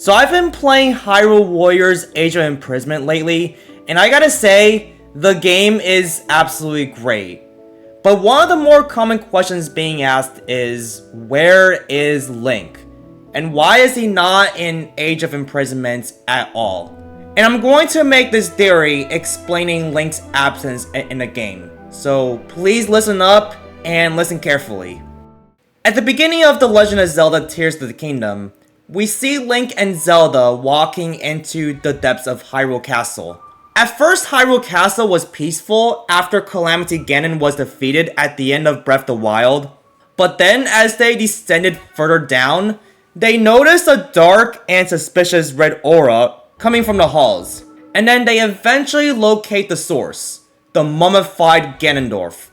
So I've been playing Hyrule Warriors Age of Imprisonment lately, and I gotta say, the game is absolutely great. But one of the more common questions being asked is, where is Link? And why is he not in Age of Imprisonment at all? And I'm going to make this theory explaining Link's absence in the game. So please listen up and listen carefully. At the beginning of The Legend of Zelda Tears of the Kingdom, we see Link and Zelda walking into the depths of Hyrule Castle. At first, Hyrule Castle was peaceful after Calamity Ganon was defeated at the end of Breath of the Wild. But then, as they descended further down, they noticed a dark and suspicious red aura coming from the halls. And then they eventually locate the source, the mummified Ganondorf,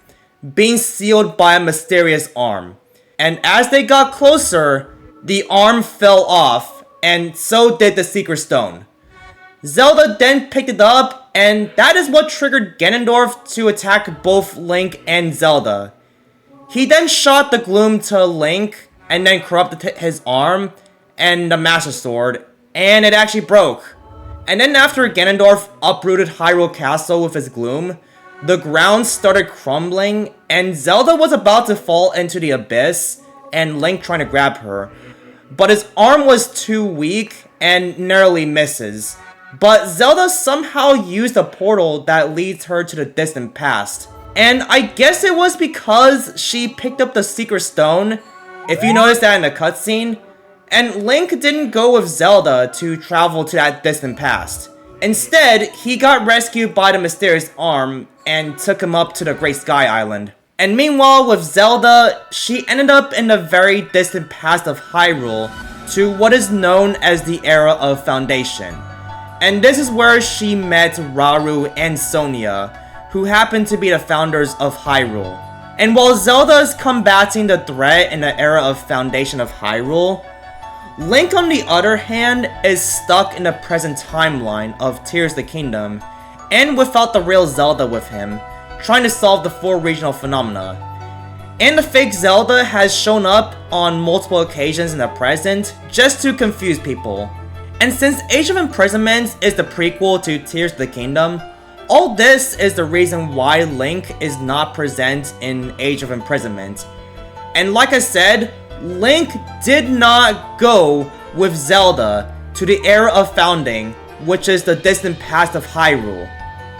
being sealed by a mysterious arm. And as they got closer, the arm fell off, and so did the Secret Stone. Zelda then picked it up, and that is what triggered Ganondorf to attack both Link and Zelda. He then shot the gloom to Link, and then corrupted his arm and the Master Sword, and it actually broke. And then after Ganondorf uprooted Hyrule Castle with his gloom, the ground started crumbling, and Zelda was about to fall into the abyss, and Link trying to grab her. But his arm was too weak and narrowly misses. But Zelda somehow used a portal that leads her to the distant past. And I guess it was because she picked up the Secret Stone, if you notice that in the cutscene. And Link didn't go with Zelda to travel to that distant past. Instead, he got rescued by the mysterious arm and took him up to the Great Sky Island. And meanwhile, with Zelda, she ended up in the very distant past of Hyrule to what is known as the Era of Foundation. And this is where she met Rauru and Sonia, who happen to be the founders of Hyrule. And while Zelda is combating the threat in the Era of Foundation of Hyrule, Link on the other hand is stuck in the present timeline of Tears of the Kingdom, and without the real Zelda with him, trying to solve the 4 regional phenomena. And the fake Zelda has shown up on multiple occasions in the present just to confuse people. And since Age of Imprisonment is the prequel to Tears of the Kingdom, all this is the reason why Link is not present in Age of Imprisonment. And like I said, Link did not go with Zelda to the Era of Founding, which is the distant past of Hyrule.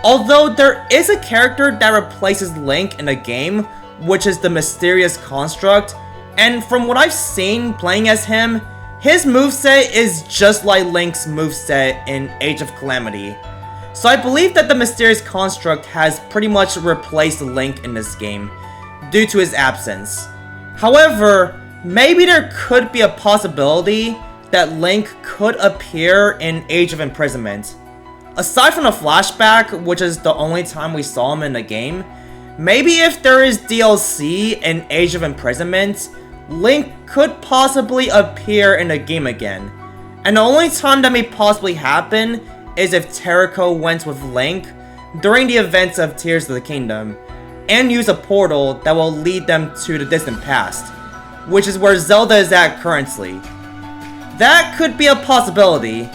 Although there is a character that replaces Link in the game, which is the Mysterious Construct, and from what I've seen playing as him, his moveset is just like Link's moveset in Age of Calamity. So I believe that the Mysterious Construct has pretty much replaced Link in this game, due to his absence. However, maybe there could be a possibility that Link could appear in Age of Imprisonment. Aside from the flashback, which is the only time we saw him in the game, maybe if there is DLC in Age of Imprisonment, Link could possibly appear in the game again. And the only time that may possibly happen is if Terrako went with Link during the events of Tears of the Kingdom, and use a portal that will lead them to the distant past, which is where Zelda is at currently. That could be a possibility.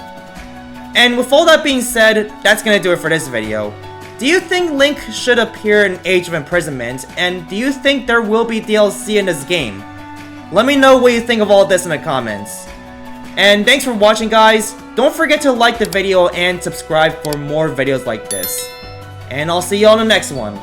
And with all that being said, that's gonna do it for this video. Do you think Link should appear in Age of Imprisonment, and do you think there will be DLC in this game? Let me know what you think of all this in the comments. And thanks for watching, guys. Don't forget to like the video and subscribe for more videos like this. And I'll see you on the next one.